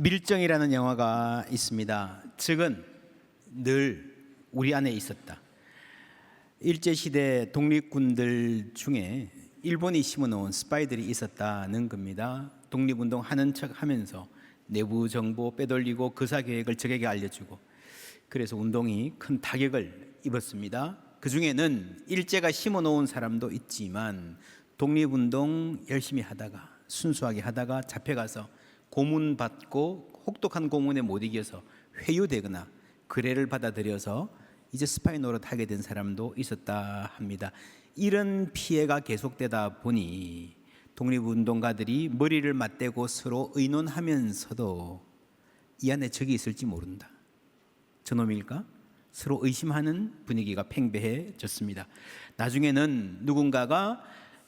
밀정이라는 영화가 있습니다. 즉은 늘 우리 안에 있었다. 일제시대 독립군들 중에 일본이 심어놓은 스파이들이 있었다는 겁니다. 독립운동 하는 척 하면서 내부 정보 빼돌리고 거사계획을 적에게 알려주고, 그래서 운동이 큰 타격을 입었습니다. 그 중에는 일제가 심어놓은 사람도 있지만 독립운동 열심히 하다가 순수하게 하다가 잡혀가서 고문받고 혹독한 고문에 못 이겨서 회유되거나 그래를 받아들여서 이제 스파이 노릇하게 된 사람도 있었다 합니다. 이런 피해가 계속되다 보니 독립운동가들이 머리를 맞대고 서로 의논하면서도 이 안에 적이 있을지 모른다, 저놈일까? 서로 의심하는 분위기가 팽배해졌습니다. 나중에는 누군가가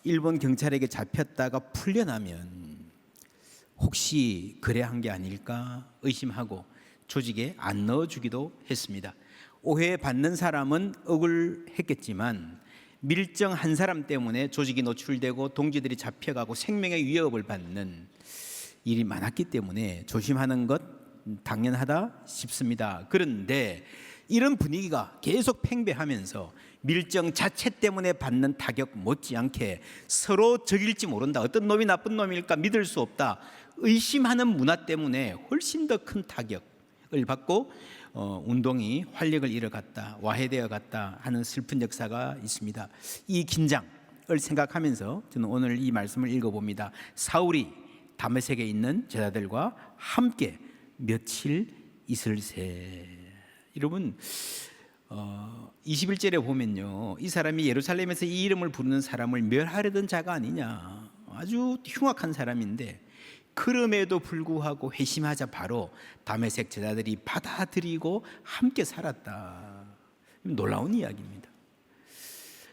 일본 경찰에게 잡혔다가 풀려나면 혹시 그래 한 게 아닐까 의심하고 조직에 안 넣어주기도 했습니다. 오해받는 사람은 억울했겠지만 밀정 한 사람 때문에 조직이 노출되고 동지들이 잡혀가고 생명의 위협을 받는 일이 많았기 때문에 조심하는 것 당연하다 싶습니다. 그런데 이런 분위기가 계속 팽배하면서 밀정 자체 때문에 받는 타격 못지않게 서로 적일지 모른다, 어떤 놈이 나쁜 놈일까 믿을 수 없다, 의심하는 문화 때문에 훨씬 더 큰 타격을 받고 운동이 활력을 잃어갔다, 와해되어 갔다 하는 슬픈 역사가 있습니다. 이 긴장을 생각하면서 저는 오늘 이 말씀을 읽어봅니다. 사울이 다메섹에 있는 제자들과 함께 며칠 있을세. 여러분 21절에 보면요, 이 사람이 예루살렘에서 이 이름을 부르는 사람을 멸하려던 자가 아니냐, 아주 흉악한 사람인데 그럼에도 불구하고 회심하자 바로 다메섹 제자들이 받아들이고 함께 살았다. 놀라운 이야기입니다.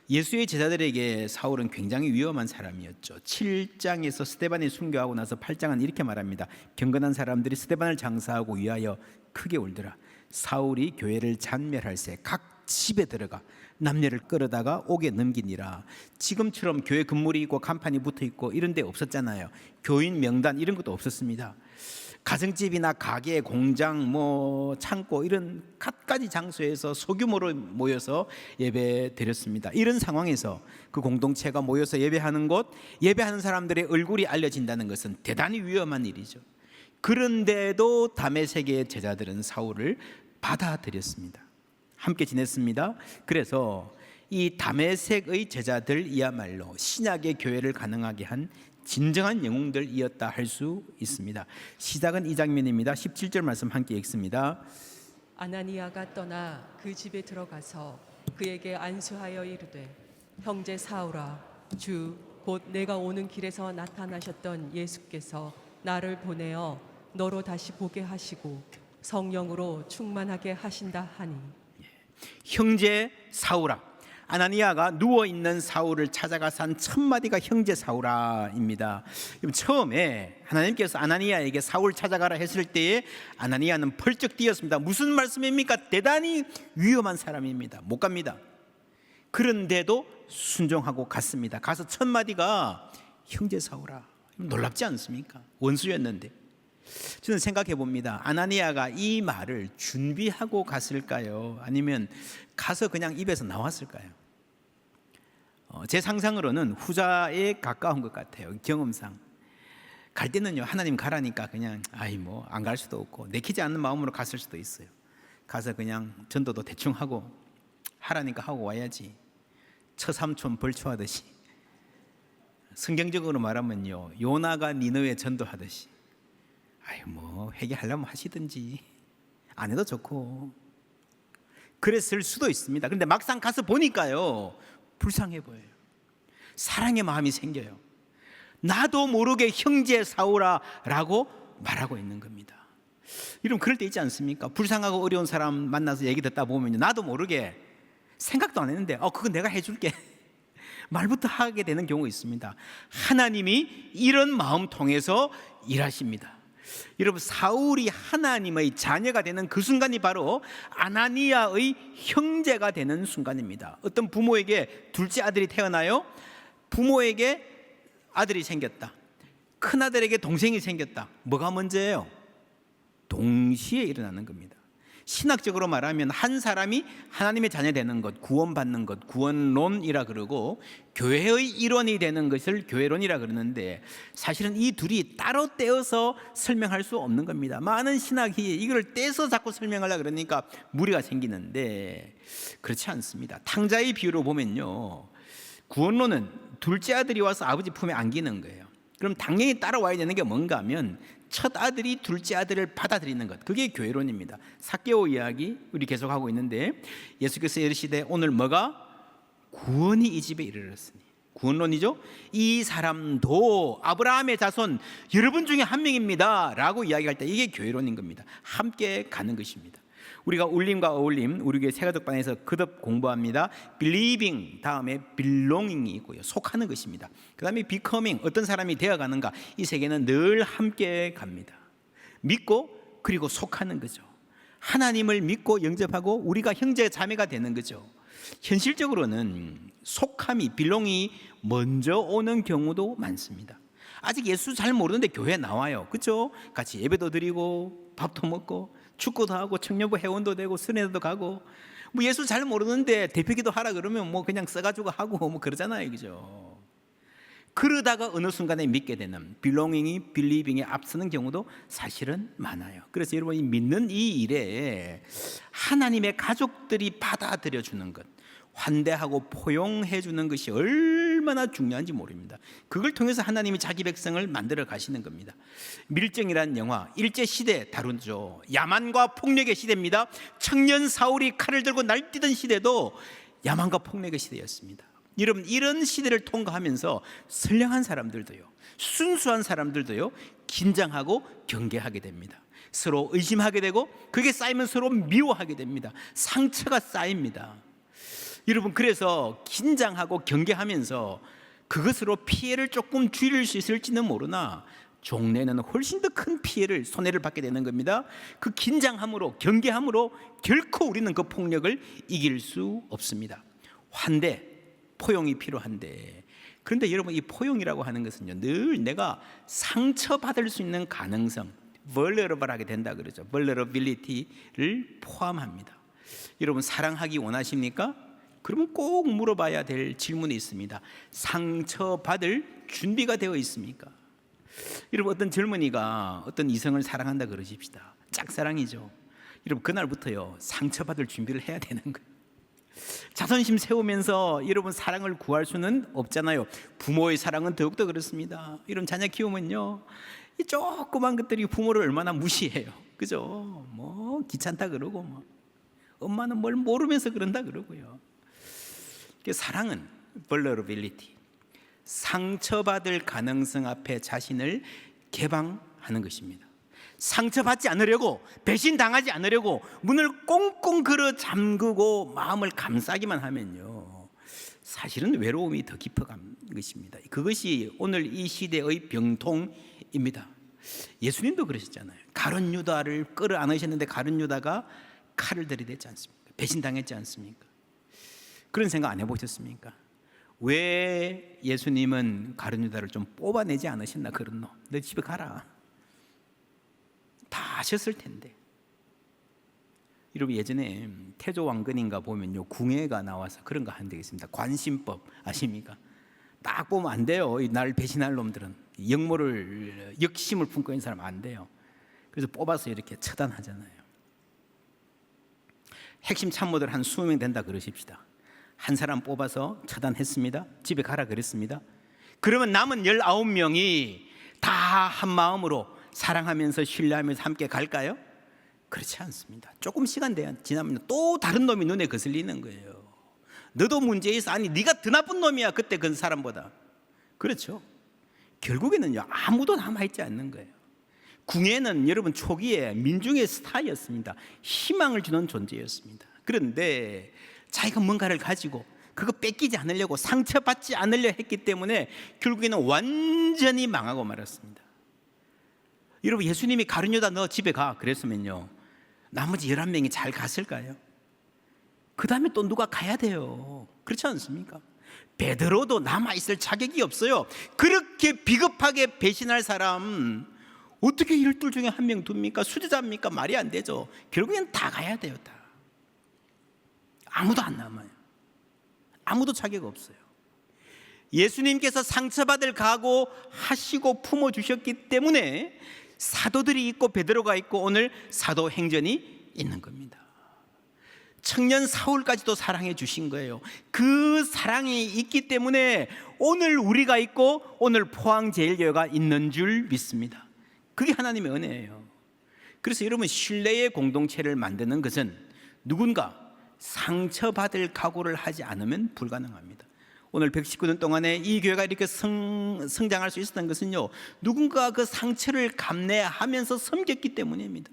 예수의 제자들에게 사울은 굉장히 위험한 사람이었죠. 7장에서 스데반이 순교하고 나서 8장은 이렇게 말합니다. 경건한 사람들이 스데반을 장사하고 위하여 크게 울더라. 사울이 교회를 잔멸할새 각 집에 들어가 남녀를 끌어다가 옥에 넘기니라. 지금처럼 교회 건물이 있고 간판이 붙어있고 이런 데 없었잖아요. 교인 명단 이런 것도 없었습니다. 가정집이나 가게, 공장, 창고 이런 갖가지 장소에서 소규모로 모여서 예배 드렸습니다. 이런 상황에서 그 공동체가 모여서 예배하는 곳, 예배하는 사람들의 얼굴이 알려진다는 것은 대단히 위험한 일이죠. 그런데도 다메섹의 제자들은 사울을 받아들였습니다. 함께 지냈습니다. 그래서 이 다메섹의 제자들이야말로 신약의 교회를 가능하게 한 진정한 영웅들이었다 할 수 있습니다. 시작은 이 장면입니다. 17절 말씀 함께 읽습니다. 아나니아가 떠나 그 집에 들어가서 그에게 안수하여 이르되, 형제 사울아, 주 곧 내가 오는 길에서 나타나셨던 예수께서 나를 보내어 너로 다시 보게 하시고 성령으로 충만하게 하신다 하니. 형제 사울아, 아나니아가 누워있는 사울을 찾아가서 한 첫마디가 형제 사울아입니다. 처음에 하나님께서 아나니아에게 사울 찾아가라 했을 때에 아나니아는 펄쩍 뛰었습니다. 무슨 말씀입니까? 대단히 위험한 사람입니다. 못 갑니다. 그런데도 순종하고 갔습니다. 가서 첫마디가 형제 사울아. 놀랍지 않습니까? 원수였는데. 저는 생각해 봅니다. 아나니아가 이 말을 준비하고 갔을까요? 아니면 가서 그냥 입에서 나왔을까요? 제 상상으로는 후자에 가까운 것 같아요. 경험상 갈 때는요, 하나님 가라니까 그냥 안 갈 수도 없고 내키지 않는 마음으로 갔을 수도 있어요. 가서 그냥 전도도 대충 하고 하라니까 하고 와야지, 처삼촌 벌초하듯이. 성경적으로 말하면요, 요나가 니느웨 전도하듯이 회개하려면 하시든지 안 해도 좋고 그랬을 수도 있습니다. 그런데 막상 가서 보니까요, 불쌍해 보여요. 사랑의 마음이 생겨요. 나도 모르게 형제 사울아 라고 말하고 있는 겁니다. 여러분 그럴 때 있지 않습니까? 불쌍하고 어려운 사람 만나서 얘기 듣다 보면 나도 모르게 생각도 안 했는데 그건 내가 해줄게 말부터 하게 되는 경우가 있습니다. 하나님이 이런 마음 통해서 일하십니다. 여러분 사울이 하나님의 자녀가 되는 그 순간이 바로 아나니아의 형제가 되는 순간입니다. 어떤 부모에게 둘째 아들이 태어나요. 부모에게 아들이 생겼다. 큰아들에게 동생이 생겼다. 뭐가 먼저예요? 동시에 일어나는 겁니다. 신학적으로 말하면 한 사람이 하나님의 자녀 되는 것, 구원받는 것, 구원론이라 그러고 교회의 일원이 되는 것을 교회론이라 그러는데 사실은 이 둘이 따로 떼어서 설명할 수 없는 겁니다. 많은 신학이 이걸 떼서 자꾸 설명하려고 그러니까 무리가 생기는데 그렇지 않습니다. 탕자의 비유로 보면요, 구원론은 둘째 아들이 와서 아버지 품에 안기는 거예요. 그럼 당연히 따라와야 되는 게 뭔가 하면 첫 아들이 둘째 아들을 받아들이는 것, 그게 교회론입니다. 삭개오 이야기 우리 계속하고 있는데 예수께서 이르시되 오늘 뭐가? 구원이 이 집에 이르렀으니. 구원론이죠. 이 사람도 아브라함의 자손 여러분 중에 한 명입니다 라고 이야기할 때 이게 교회론인 겁니다. 함께 가는 것입니다. 우리가 울림과 어울림, 우리 교회 새가족반에서 거듭 공부합니다. believing 다음에 belonging이 있고요, 속하는 것입니다. 그 다음에 becoming, 어떤 사람이 되어가는가, 이 세 개는 늘 함께 갑니다. 믿고 그리고 속하는 거죠. 하나님을 믿고 영접하고 우리가 형제 자매가 되는 거죠. 현실적으로는 속함이, belonging이 먼저 오는 경우도 많습니다. 아직 예수 잘 모르는데 교회에 나와요. 그렇죠? 같이 예배도 드리고 밥도 먹고 축구도 하고 청년부 회원도 되고 선회도 가고 뭐 예수 잘 모르는데 대표기도 하라 그러면 뭐 그냥 써가지고 하고 뭐 그러잖아요. 그죠? 그러다가 어느 순간에 믿게 되는 belonging이 believing에 앞서는 경우도 사실은 많아요. 그래서 여러분이 믿는 이 일에 하나님의 가족들이 받아들여 주는 것, 환대하고 포용해 주는 것이 얼마나 중요한지 모릅니다. 그걸 통해서 하나님이 자기 백성을 만들어 가시는 겁니다. 밀정이라는 영화, 일제시대 다루죠. 야만과 폭력의 시대입니다. 청년 사울이 칼을 들고 날뛰던 시대도 야만과 폭력의 시대였습니다. 여러분, 이런 시대를 통과하면서 선량한 사람들도요, 순수한 사람들도요, 긴장하고 경계하게 됩니다. 서로 의심하게 되고 그게 쌓이면 서로 미워하게 됩니다. 상처가 쌓입니다. 여러분, 그래서 긴장하고 경계하면서 그것으로 피해를 조금 줄일 수 있을지는 모르나 종래는 훨씬 더 큰 피해를, 손해를 받게 되는 겁니다. 그 긴장함으로, 경계함으로 결코 우리는 그 폭력을 이길 수 없습니다. 환대, 포용이 필요한데, 그런데 여러분, 이 포용이라고 하는 것은요, 늘 내가 상처받을 수 있는 가능성, vulnerable하게 된다 그러죠. vulnerability를 포함합니다. 여러분, 사랑하기 원하십니까? 그러면 꼭 물어봐야 될 질문이 있습니다. 상처받을 준비가 되어 있습니까? 여러분, 어떤 젊은이가 어떤 이성을 사랑한다 그러십시다. 짝사랑이죠. 여러분, 그날부터요, 상처받을 준비를 해야 되는 거예요. 자존심 세우면서 여러분 사랑을 구할 수는 없잖아요. 부모의 사랑은 더욱더 그렇습니다. 이런 자녀 키우면요, 이 조그만 것들이 부모를 얼마나 무시해요. 그죠? 뭐 귀찮다 그러고, 뭐 엄마는 뭘 모르면서 그런다 그러고요. 사랑은 vulnerability, 상처받을 가능성 앞에 자신을 개방하는 것입니다. 상처받지 않으려고, 배신당하지 않으려고 문을 꽁꽁 걸어 잠그고 마음을 감싸기만 하면요, 사실은 외로움이 더 깊어간 것입니다. 그것이 오늘 이 시대의 병통입니다. 예수님도 그러셨잖아요. 가룟 유다를 끌어안으셨는데 가룟 유다가 칼을 들이댔지 않습니까? 배신당했지 않습니까? 그런 생각 안 해보셨습니까? 왜 예수님은 가룟 유다를 좀 뽑아내지 않으셨나? 그런 놈, 너 집에 가라. 다 하셨을 텐데. 여러분, 예전에 태조 왕건인가 보면요, 궁예가 나와서 그런 거 한 적 있습니다. 관심법 아십니까? 딱 보면 안 돼요. 날 배신할 놈들은 역모를, 역심을 품고 있는 사람 안 돼요. 그래서 뽑아서 이렇게 처단하잖아요. 핵심 참모들 한 20명 된다 그러십시다. 한 사람 뽑아서 처단했습니다. 집에 가라 그랬습니다. 그러면 남은 19명이 다 한 마음으로 사랑하면서 신뢰하면서 함께 갈까요? 그렇지 않습니다. 조금 시간 지나면 또 다른 놈이 눈에 거슬리는 거예요. 너도 문제 있어. 아니, 네가 더 나쁜 놈이야, 그때 그 사람보다. 그렇죠? 결국에는요, 아무도 남아있지 않는 거예요. 궁예는 여러분 초기에 민중의 스타였습니다. 희망을 주는 존재였습니다. 그런데 자기가 뭔가를 가지고 그거 뺏기지 않으려고, 상처받지 않으려 했기 때문에 결국에는 완전히 망하고 말았습니다. 여러분, 예수님이 가룟 유다 너 집에 가 그랬으면요, 나머지 11명이 잘 갔을까요? 그 다음에 또 누가 가야 돼요. 그렇지 않습니까? 베드로도 남아있을 자격이 없어요. 그렇게 비겁하게 배신할 사람 어떻게 12 중에 한 명 둡니까? 수제자입니까? 말이 안 되죠. 결국엔 다 가야 돼요. 다. 아무도 안 남아요. 아무도 자격 없어요. 예수님께서 상처받을 각오 하시고 품어주셨기 때문에 사도들이 있고 베드로가 있고 오늘 사도행전이 있는 겁니다. 청년 사울까지도 사랑해 주신 거예요. 그 사랑이 있기 때문에 오늘 우리가 있고 오늘 포항제일교회가 있는 줄 믿습니다. 그게 하나님의 은혜예요. 그래서 여러분, 신뢰의 공동체를 만드는 것은 누군가 상처받을 각오를 하지 않으면 불가능합니다. 오늘 119년 동안에 이 교회가 이렇게 성장할 수 있었던 것은요, 누군가 그 상처를 감내하면서 섬겼기 때문입니다.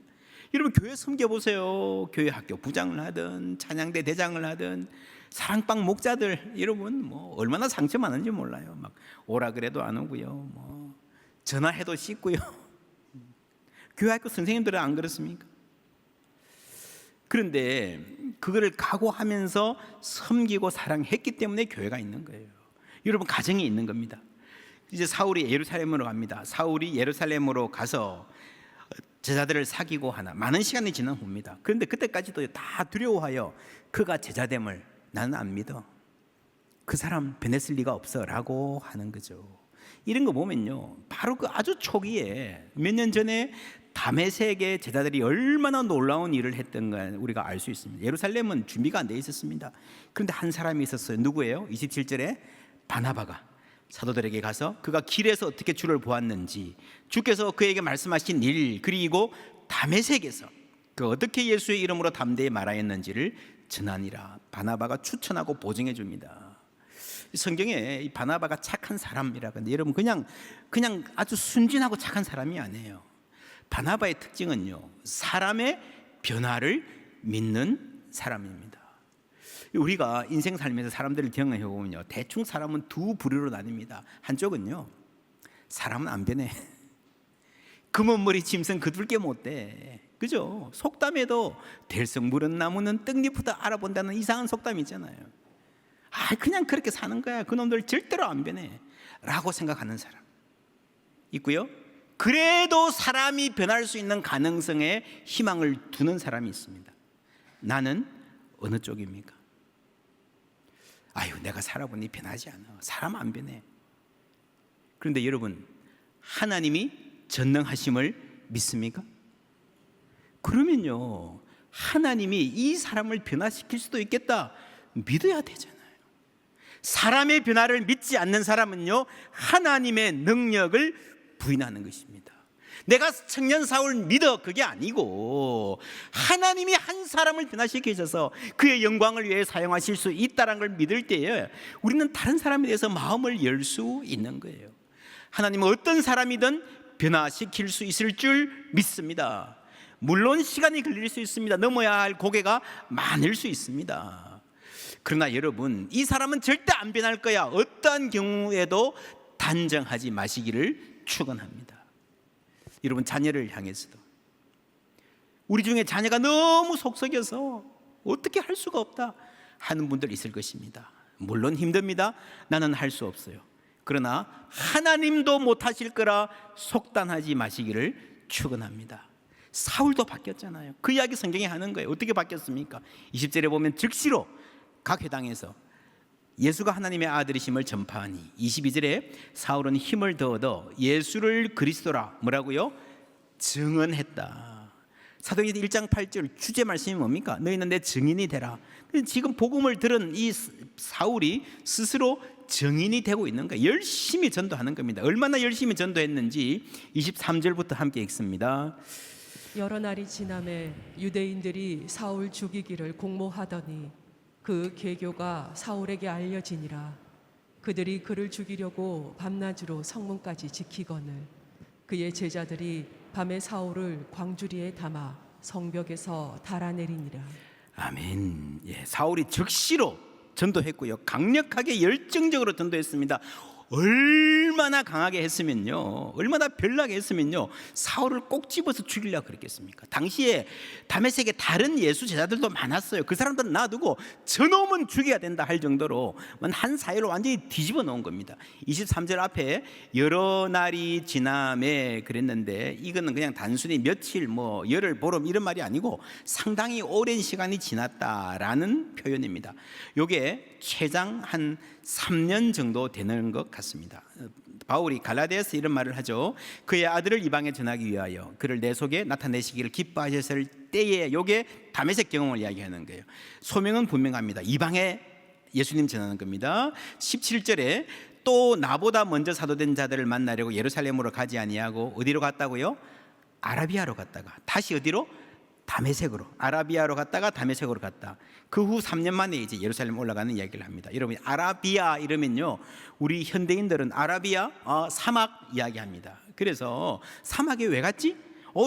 여러분, 교회 섬겨보세요. 교회 학교 부장을 하든 찬양대 대장을 하든 사랑방 목자들, 여러분 뭐 얼마나 상처 많은지 몰라요. 막 오라 그래도 안 오고요, 뭐 전화해도 씻고요. 교회 학교 선생님들은 안 그렇습니까? 그런데 그거를 각오하면서 섬기고 사랑했기 때문에 교회가 있는 거예요. 여러분, 가정이 있는 겁니다. 이제 사울이 예루살렘으로 갑니다. 사울이 예루살렘으로 가서 제자들을 사귀고 하나 많은 시간이 지난 후입니다. 그런데 그때까지도 다 두려워하여 그가 제자됨을 나는 안 믿어, 그 사람 변했을 리가 없어 라고 하는 거죠. 이런 거 보면요, 바로 그 아주 초기에 몇 년 전에 다메섹의 제자들이 얼마나 놀라운 일을 했던가 우리가 알 수 있습니다. 예루살렘은 준비가 안 돼 있었습니다. 그런데 한 사람이 있었어요. 누구예요? 27절에 바나바가 사도들에게 가서 그가 길에서 어떻게 주를 보았는지, 주께서 그에게 말씀하신 일, 그리고 다메섹에서 그 어떻게 예수의 이름으로 담대히 말하였는지를 전하니라. 바나바가 추천하고 보증해 줍니다. 성경에 이 바나바가 착한 사람이라고 하는데 여러분, 그냥 아주 순진하고 착한 사람이 아니에요. 바나바의 특징은요, 사람의 변화를 믿는 사람입니다. 우리가 인생 살면서 사람들을 경험해 보면요, 대충 사람은 두 부류로 나뉩니다. 한쪽은요, 사람은 안 변해. 금은머리 짐승 그둘게 못돼, 그죠? 속담에도 될성 무른 나무는 떡잎부터 알아본다는 이상한 속담이 있잖아요. 그냥 그렇게 사는 거야, 그놈들 절대로 안 변해 라고 생각하는 사람 있고요, 그래도 사람이 변할 수 있는 가능성에 희망을 두는 사람이 있습니다. 나는 어느 쪽입니까? 내가 살아보니 변하지 않아, 사람 안 변해. 그런데 여러분, 하나님이 전능하심을 믿습니까? 그러면요, 하나님이 이 사람을 변화시킬 수도 있겠다 믿어야 되잖아요. 사람의 변화를 믿지 않는 사람은요, 하나님의 능력을 부인하는 것입니다. 내가 청년 사울 믿어, 그게 아니고 하나님이 한 사람을 변화시키셔서 그의 영광을 위해 사용하실 수 있다는 걸 믿을 때에 우리는 다른 사람에 대해서 마음을 열 수 있는 거예요. 하나님은 어떤 사람이든 변화시킬 수 있을 줄 믿습니다. 물론 시간이 걸릴 수 있습니다. 넘어야 할 고개가 많을 수 있습니다. 그러나 여러분, 이 사람은 절대 안 변할 거야, 어떠한 경우에도 단정하지 마시기를 축원합니다. 여러분, 자녀를 향해서도 우리 중에 자녀가 너무 속썩여서 어떻게 할 수가 없다 하는 분들 있을 것입니다. 물론 힘듭니다. 나는 할 수 없어요. 그러나 하나님도 못하실 거라 속단하지 마시기를 축원합니다. 사울도 바뀌었잖아요. 그 이야기 성경에 하는 거예요. 어떻게 바뀌었습니까? 20절에 보면 즉시로 각 회당에서 예수가 하나님의 아들이심을 전파하니, 22절에 사울은 힘을 더 얻어 예수를 그리스도라 뭐라고요? 증언했다. 사도행전 1장 8절 주제 말씀이 뭡니까? 너희는 내 증인이 되라. 지금 복음을 들은 이 사울이 스스로 증인이 되고 있는 거예요. 열심히 전도하는 겁니다. 얼마나 열심히 전도했는지 23절부터 함께 읽습니다. 여러 날이 지남에 유대인들이 사울 죽이기를 공모하더니 그 계교가 사울에게 알려지니라. 그들이 그를 죽이려고 밤낮으로 성문까지 지키거늘 그의 제자들이 밤에 사울을 광주리에 담아 성벽에서 달아내리니라. 아멘. 사울이 즉시로 전도했고요, 강력하게 열정적으로 전도했습니다. 얼마나 강하게 했으면요, 얼마나 별나게 했으면요, 사울을 꼭 집어서 죽이려고 그랬겠습니까? 당시에 다메섹에 다른 예수 제자들도 많았어요. 그 사람들은 놔두고 저놈은 죽여야 된다 할 정도로 한 사회를 완전히 뒤집어 놓은 겁니다. 23절 앞에 여러 날이 지남에 그랬는데, 이거는 그냥 단순히 며칠, 열흘, 보름 이런 말이 아니고 상당히 오랜 시간이 지났다라는 표현입니다. 요게 최장 한 3년 정도 되는 것 같습니다. 바울이 갈라디아서 이런 말을 하죠. 그의 아들을 이방에 전하기 위하여 그를 내 속에 나타내시기를 기뻐하셨을 때에, 요게 다메섹 경험을 이야기하는 거예요. 소명은 분명합니다. 이방에 예수님 전하는 겁니다. 17절에 또 나보다 먼저 사도된 자들을 만나려고 예루살렘으로 가지 아니하고 어디로 갔다고요? 아라비아로 갔다가 다시 어디로? 다메섹으로. 아라비아로 갔다가 다메섹으로 갔다. 그 후 3년 만에 이제 예루살렘 올라가는 이야기를 합니다. 여러분, 아라비아 이러면요, 우리 현대인들은 아라비아 사막 이야기합니다. 그래서 사막에 왜 갔지?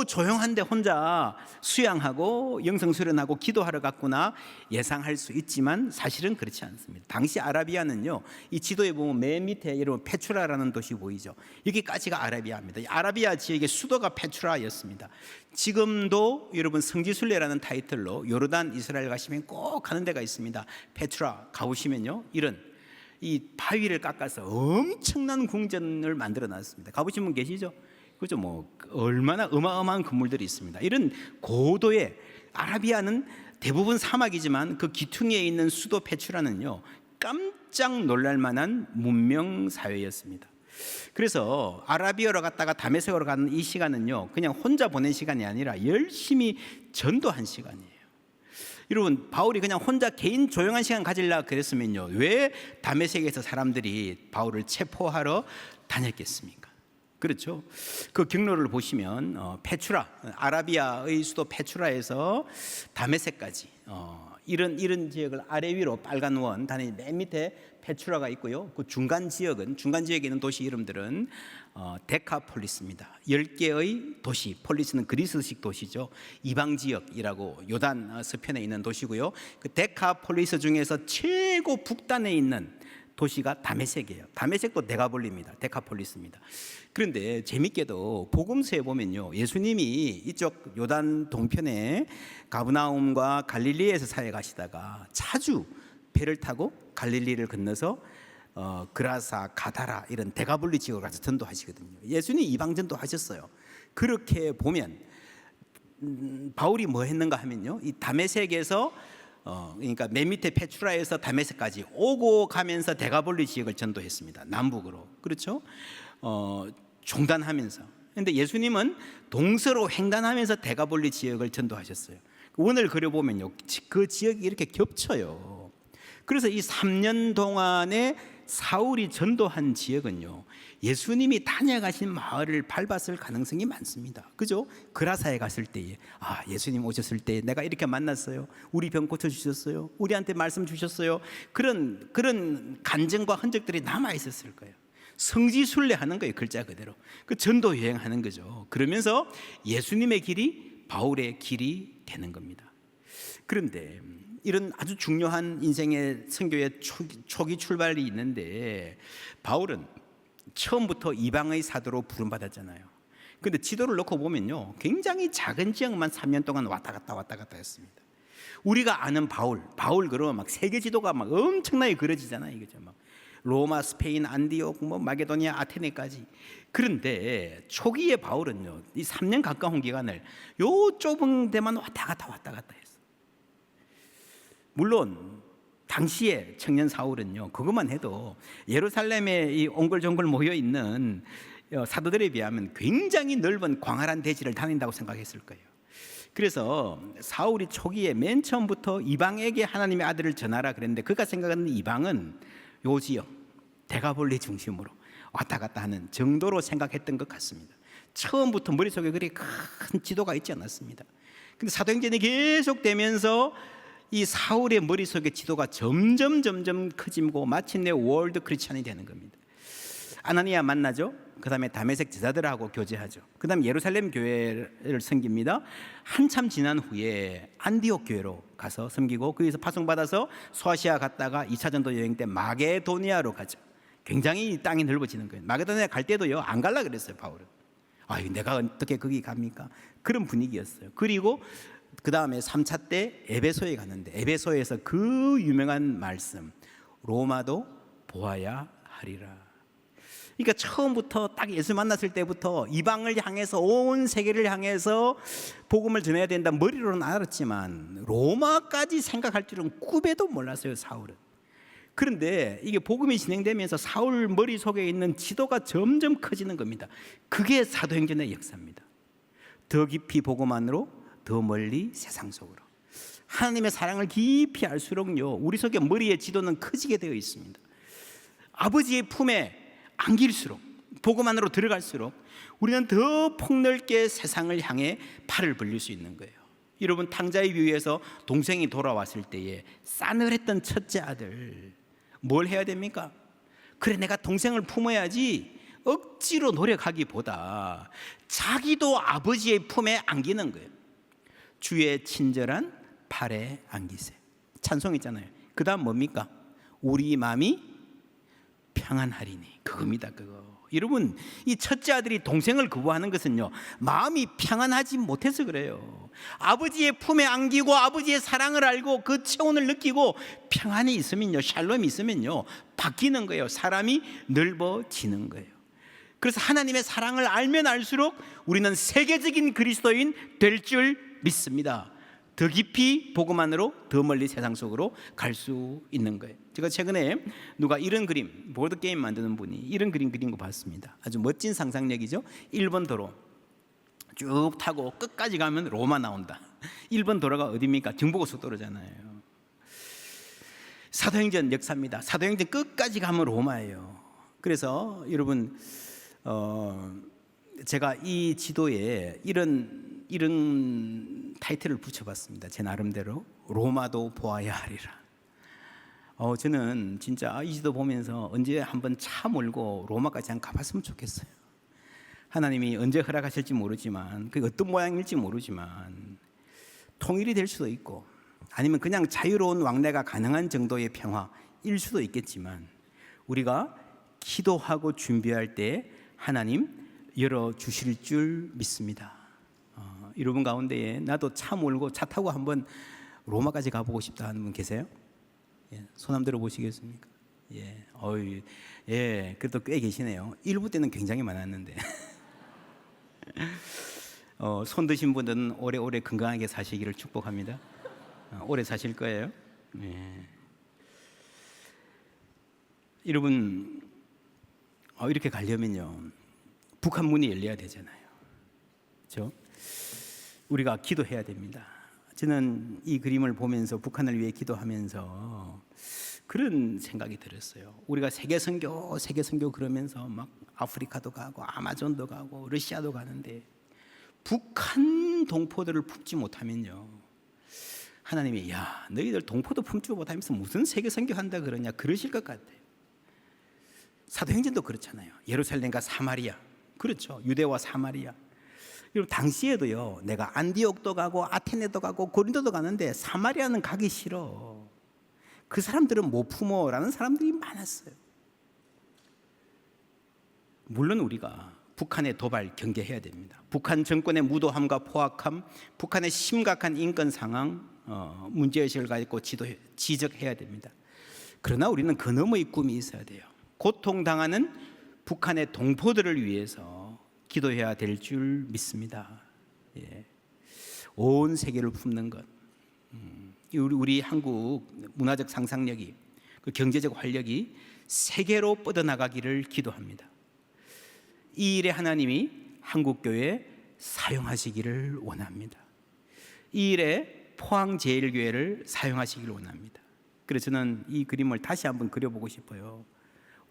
조용한데 혼자 수양하고 영성 수련하고 기도하러 갔구나 예상할 수 있지만 사실은 그렇지 않습니다. 당시 아라비아는요, 이 지도에 보면 맨 밑에 여러분 페트라라는 도시 보이죠? 여기까지가 아라비아입니다. 아라비아 지역의 수도가 페트라였습니다. 지금도 여러분 성지순례라는 타이틀로 요르단 이스라엘 가시면 꼭 가는 데가 있습니다. 페트라 가보시면요, 이런 이 바위를 깎아서 엄청난 궁전을 만들어 놨습니다. 가보신 분 계시죠? 그죠? 얼마나 어마어마한 건물들이 있습니다. 이런 고도의, 아라비아는 대부분 사막이지만 그 기퉁에 있는 수도 페트라는요, 깜짝 놀랄 만한 문명 사회였습니다. 그래서 아라비아로 갔다가 다메섹으로 가는 이 시간은요, 그냥 혼자 보낸 시간이 아니라 열심히 전도한 시간이에요. 여러분, 바울이 그냥 혼자 개인 조용한 시간 가지려고 그랬으면요, 왜 다메섹에서 사람들이 바울을 체포하러 다녔겠습니까? 그렇죠. 그 경로를 보시면 페트라, 아라비아의 수도 페트라에서 다메섹까지 이런 지역을 아래 위로 빨간 원 단위 맨 밑에 페트라가 있고요. 그 중간 지역에 있는 도시 이름들은 데카폴리스입니다. 10개의 도시, 폴리스는 그리스식 도시죠. 이방 지역이라고 요단 서편에 있는 도시고요. 그 데카폴리스 중에서 최고 북단에 있는 도시가 다메섹이에요. 다메섹도 데가볼리입니다. 데카폴리스입니다. 그런데 재밌게도 복음서에 보면요, 예수님이 이쪽 요단 동편에 가브나움과 갈릴리에서 사회 가시다가 자주 배를 타고 갈릴리를 건너서 그라사, 가다라 이런 데가볼리 지역을 가서 전도하시거든요. 예수님 이방 전도하셨어요. 그렇게 보면 바울이 뭐 했는가 하면요, 이 다메섹에서 그러니까 맨 밑에 페트라에서 다메섹까지 오고 가면서 데가볼리 지역을 전도했습니다. 남북으로. 그렇죠? 종단하면서. 그런데 예수님은 동서로 횡단하면서 데가볼리 지역을 전도하셨어요. 원을 그려보면요, 그 지역이 이렇게 겹쳐요. 그래서 이 3년 동안에 사울이 전도한 지역은요, 예수님이 다녀가신 마을을 밟았을 가능성이 많습니다. 그죠? 그라사에 갔을 때에 예수님 오셨을 때 내가 이렇게 만났어요. 우리 병 고쳐주셨어요. 우리한테 말씀 주셨어요. 그런 간증과 흔적들이 남아 있었을 거예요. 성지순례하는 거예요. 글자 그대로. 그 전도 여행하는 거죠. 그러면서 예수님의 길이 바울의 길이 되는 겁니다. 그런데 이런 아주 중요한 인생의 선교의 초기 출발이 있는데, 바울은 처음부터 이방의 사도로 부름받았잖아요. 그런데 지도를 놓고 보면요, 굉장히 작은 지역만 3년 동안 왔다 갔다 했습니다. 우리가 아는 바울 그러면 막 세계 지도가 막 엄청나게 그려지잖아요. 이거죠. 막 로마, 스페인, 안디옥, 마게도니아, 아테네까지. 그런데 초기의 바울은요, 이 3년 가까운 기간을 요 좁은 데만 왔다 갔다 했어요. 물론 당시에 청년 사울은요, 그것만 해도 예루살렘에 이 옹글종글 모여 있는 사도들에 비하면 굉장히 넓은 광활한 대지를 다닌다고 생각했을 거예요. 그래서 사울이 초기에 맨 처음부터 이방에게 하나님의 아들을 전하라 그랬는데, 그가 생각하는 이방은 요 지역 데가볼리 중심으로 왔다 갔다 하는 정도로 생각했던 것 같습니다. 처음부터 머릿속에 그리 큰 지도가 있지 않았습니다. 근데 사도행전이 계속되면서 이 사울의 머릿속에 지도가 점점 커지고 마침내 월드 크리스찬이 되는 겁니다. 아나니아 만나죠. 그 다음에 다메섹 제자들하고 교제하죠. 그 다음에 예루살렘 교회를 섬깁니다. 한참 지난 후에 안디옥 교회로 가서 섬기고, 거기서 파송받아서 소아시아 갔다가 2차 전도 여행 때 마게도니아로 가죠. 굉장히 땅이 넓어지는 거예요. 마게도냐에 갈 때도요, 안 갈라 그랬어요, 바울은. 내가 어떻게 거기 갑니까? 그런 분위기였어요. 그리고 그 다음에 3차 때 에베소에 갔는데, 에베소에서 그 유명한 말씀, 로마도 보아야 하리라. 그러니까 처음부터 딱 예수 만났을 때부터 이방을 향해서, 온 세계를 향해서 복음을 전해야 된다 머리로는 알았지만 로마까지 생각할 줄은 꿈에도 몰랐어요, 사울은. 그런데 이게 복음이 진행되면서 사울 머릿속에 있는 지도가 점점 커지는 겁니다. 그게 사도행전의 역사입니다. 더 깊이 복음 안으로, 더 멀리 세상 속으로. 하나님의 사랑을 깊이 알수록요, 우리 속에 머리의 지도는 커지게 되어 있습니다. 아버지의 품에 안길수록, 복음 안으로 들어갈수록 우리는 더 폭넓게 세상을 향해 팔을 벌릴 수 있는 거예요. 여러분, 탕자의 비유에서 동생이 돌아왔을 때에 싸늘했던 첫째 아들 뭘 해야 됩니까? 그래, 내가 동생을 품어야지 억지로 노력하기보다 자기도 아버지의 품에 안기는 거예요. 주의 친절한 팔에 안기세. 찬송 있잖아요. 그 다음 뭡니까? 우리 마음이 평안하리니. 그겁니다, 그거. 여러분, 이 첫째 아들이 동생을 거부하는 것은요, 마음이 평안하지 못해서 그래요. 아버지의 품에 안기고 아버지의 사랑을 알고 그 체온을 느끼고 평안이 있으면요, 샬롬이 있으면요, 바뀌는 거예요. 사람이 넓어지는 거예요. 그래서 하나님의 사랑을 알면 알수록 우리는 세계적인 그리스도인 될 줄 믿습니다. 더 깊이 복음 안으로, 더 멀리 세상 속으로 갈 수 있는 거예요. 제가 최근에 누가 이런 그림, 보드게임 만드는 분이 이런 그림 그린 거 봤습니다. 아주 멋진 상상력이죠. 1번 도로 쭉 타고 끝까지 가면 로마 나온다. 1번 도로가 어디입니까? 경부고속도로잖아요. 사도행전 역사입니다. 사도행전 끝까지 가면 로마예요. 그래서 여러분, 제가 이 지도에 이런 타이틀을 붙여봤습니다. 제 나름대로 로마도 보아야 하리라. 저는 진짜 이 지도 보면서 언제 한번 차 몰고 로마까지 한번 가봤으면 좋겠어요. 하나님이 언제 허락하실지 모르지만, 그게 어떤 모양일지 모르지만 통일이 될 수도 있고, 아니면 그냥 자유로운 왕래가 가능한 정도의 평화일 수도 있겠지만, 우리가 기도하고 준비할 때 하나님 열어주실 줄 믿습니다. 여러분 가운데에 나도 차 몰고 차 타고 한번 로마까지 가보고 싶다 하는 분 계세요? 손 한번 들어보시겠습니까? 그래도 꽤 계시네요. 일부 때는 굉장히 많았는데. 손 드신 분들은 오래오래 건강하게 사시기를 축복합니다. 오래 사실 거예요. 여러분, 이렇게 가려면요, 북한 문이 열려야 되잖아요. 그렇죠? 우리가 기도해야 됩니다. 저는 이 그림을 보면서 북한을 위해 기도하면서 그런 생각이 들었어요. 우리가 세계 선교 그러면서 막 아프리카도 가고 아마존도 가고 러시아도 가는데 북한 동포들을 품지 못하면요, 하나님이 너희들 동포도 품지 못하면서 무슨 세계 선교한다 그러냐 그러실 것 같아요. 사도행전도 그렇잖아요. 예루살렘과 사마리아, 그렇죠. 유대와 사마리아. 여러분, 당시에도요, 내가 안디옥도 가고 아테네도 가고 고린도도 가는데 사마리아는 가기 싫어. 그 사람들은 못 품어라는 사람들이 많았어요. 물론 우리가 북한의 도발 경계해야 됩니다. 북한 정권의 무도함과 포악함, 북한의 심각한 인권 상황, 문제의식을 가지고 지적해야 됩니다. 그러나 우리는 그 너머의 꿈이 있어야 돼요. 고통당하는 북한의 동포들을 위해서 기도해야 될 줄 믿습니다. 온 세계를 품는 것, 우리 한국 문화적 상상력이, 그 경제적 활력이 세계로 뻗어나가기를 기도합니다. 이 일에 하나님이 한국교회 사용하시기를 원합니다. 이 일에 포항제일교회를 사용하시기를 원합니다. 그래서 저는 이 그림을 다시 한번 그려보고 싶어요.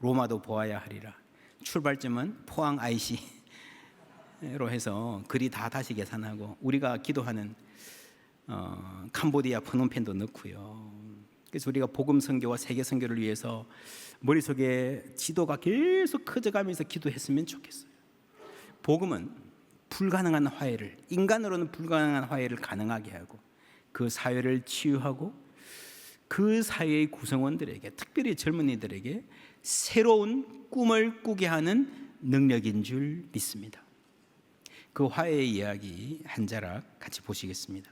로마도 보아야 하리라. 출발점은 포항 IC로 해서 글이 다 다시 계산하고, 우리가 기도하는 캄보디아 프놈펜도 넣고요. 그래서 우리가 복음 선교와 세계 선교를 위해서 머릿속에 지도가 계속 커져가면서 기도했으면 좋겠어요. 복음은 불가능한 화해를, 인간으로는 불가능한 화해를 가능하게 하고, 그 사회를 치유하고 그 사회의 구성원들에게, 특별히 젊은이들에게 새로운 꿈을 꾸게 하는 능력인 줄 믿습니다. 그 화해의 이야기 한 자락 같이 보시겠습니다.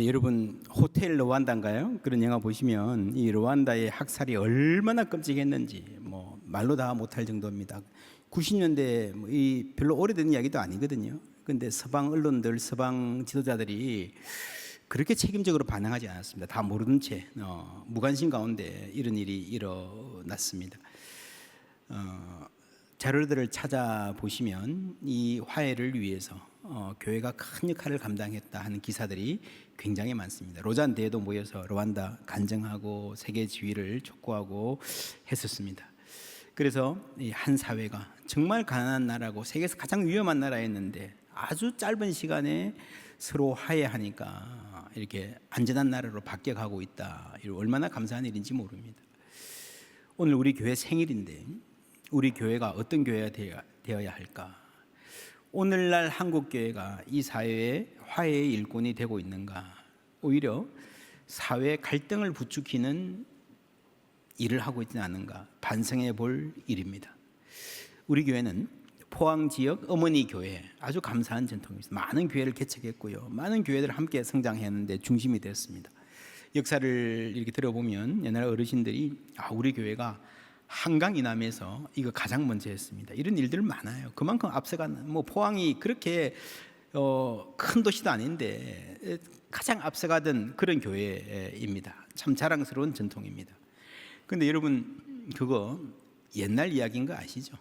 여러분 호텔 르완다인가요? 그런 영화 보시면 이 르완다의 학살이 얼마나 끔찍했는지 뭐 말로 다 못할 정도입니다. 90년대 이 별로 오래된 이야기도 아니거든요. 근데 서방 언론들, 서방 지도자들이 그렇게 책임적으로 반응하지 않았습니다. 다 모르는 채 무관심 가운데 이런 일이 일어났습니다. 자료들을 찾아보시면 이 화해를 위해서 교회가 큰 역할을 감당했다 하는 기사들이 굉장히 많습니다. 로잔 대회도 모여서 르완다 간증하고 세계 지위를 촉구하고 했었습니다. 그래서 이 한 사회가 정말 가난한 나라고 세계에서 가장 위험한 나라였는데 아주 짧은 시간에 서로 화해하니까 이렇게 안전한 나라로 바뀌어가고 있다. 얼마나 감사한 일인지 모릅니다. 오늘 우리 교회 생일인데 우리 교회가 어떤 교회가 되어야 할까? 오늘날 한국 교회가 이 사회의 화해의 일꾼이 되고 있는가? 오히려 사회 갈등을 부추기는 일을 하고 있지는 않은가? 반성해 볼 일입니다. 우리 교회는 포항 지역 어머니 교회, 아주 감사한 전통이 있습니다. 많은 교회를 개척했고요, 많은 교회들을 함께 성장했는데 중심이 되었습니다. 역사를 이렇게 들어보면 옛날 어르신들이 우리 교회가 한강 이남에서 이거 가장 먼저 했습니다. 이런 일들 많아요. 그만큼 앞서간 포항이 그렇게 큰 도시도 아닌데 가장 앞서가던 그런 교회입니다. 참 자랑스러운 전통입니다. 그런데 여러분 그거 옛날 이야기인 거 아시죠?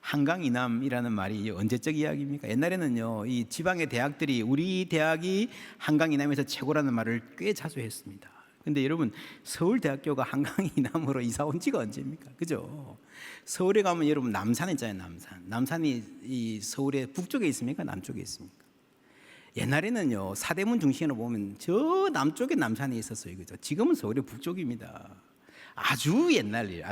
한강 이남이라는 말이 언제적 이야기입니까? 옛날에는요, 이 지방의 대학들이 우리 대학이 한강 이남에서 최고라는 말을 꽤 자주 했습니다. 근데 여러분 서울대학교가 한강 이남으로 이사 온 지가 언제입니까? 그죠? 서울에 가면 여러분 남산 있잖아요. 남산이 이 서울의 북쪽에 있습니까? 남쪽에 있습니까? 옛날에는요, 사대문 중심으로 보면 저 남쪽에 남산이 있었어요. 그죠? 지금은 서울의 북쪽입니다. 아주 옛날 일.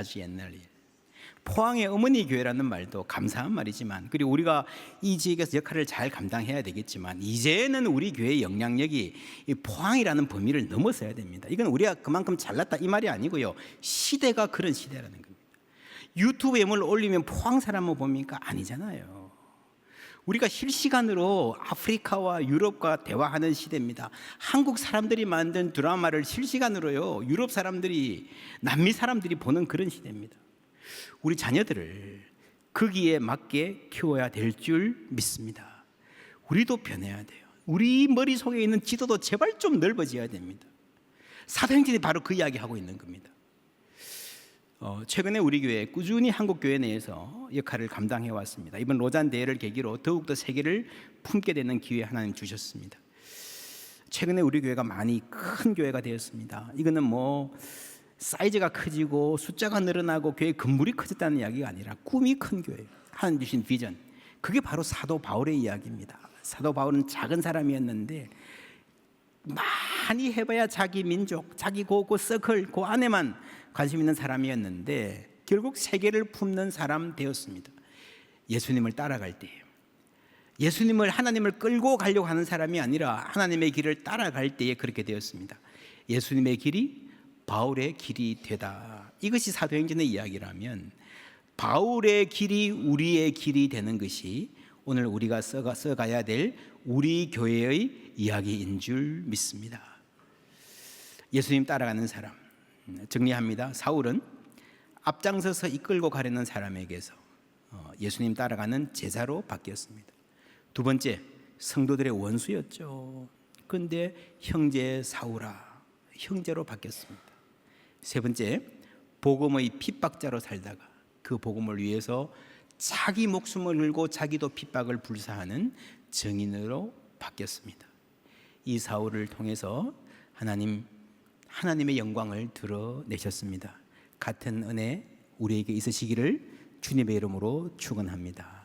포항의 어머니 교회라는 말도 감사한 말이지만, 그리고 우리가 이 지역에서 역할을 잘 감당해야 되겠지만, 이제는 우리 교회의 영향력이 이 포항이라는 범위를 넘어서야 됩니다. 이건 우리가 그만큼 잘났다 이 말이 아니고요, 시대가 그런 시대라는 겁니다. 유튜브에 뭘 올리면 포항 사람을 봅니까? 아니잖아요. 우리가 실시간으로 아프리카와 유럽과 대화하는 시대입니다. 한국 사람들이 만든 드라마를 실시간으로요, 유럽 사람들이, 남미 사람들이 보는 그런 시대입니다. 우리 자녀들을 거기에 맞게 키워야 될 줄 믿습니다. 우리도 변해야 돼요. 우리 머릿속에 있는 지도도 제발 좀 넓어져야 됩니다. 사도행전이 바로 그 이야기하고 있는 겁니다. 최근에 우리 교회 꾸준히 한국 교회 내에서 역할을 감당해 왔습니다. 이번 로잔 대회를 계기로 더욱더 세계를 품게 되는 기회 하나님 주셨습니다. 최근에 우리 교회가 많이 큰 교회가 되었습니다. 이거는 뭐 사이즈가 커지고 숫자가 늘어나고 교회 건물이 커졌다는 이야기가 아니라 꿈이 큰 교회, 하나님 주신 비전, 그게 바로 사도 바울의 이야기입니다. 사도 바울은 작은 사람이었는데 많이 해봐야 자기 민족, 자기 그 서클, 그 안에만 관심 있는 사람이었는데 결국 세계를 품는 사람 되었습니다. 예수님을 따라갈 때예요. 예수님을, 하나님을 끌고 가려고 하는 사람이 아니라 하나님의 길을 따라갈 때에 그렇게 되었습니다. 예수님의 길이 바울의 길이 되다. 이것이 사도행전의 이야기라면 바울의 길이 우리의 길이 되는 것이 오늘 우리가 써가야 될 우리 교회의 이야기인 줄 믿습니다. 예수님 따라가는 사람, 정리합니다. 사울은 앞장서서 이끌고 가려는 사람에게서 예수님 따라가는 제자로 바뀌었습니다. 두 번째, 성도들의 원수였죠. 그런데 형제 사울아, 형제로 바뀌었습니다. 세 번째, 복음의 핍박자로 살다가 그 복음을 위해서 자기 목숨을 걸고 자기도 핍박을 불사하는 증인으로 바뀌었습니다. 이 사울을 통해서 하나님의 영광을 드러내셨습니다. 같은 은혜 우리에게 있으시기를 주님의 이름으로 축원합니다.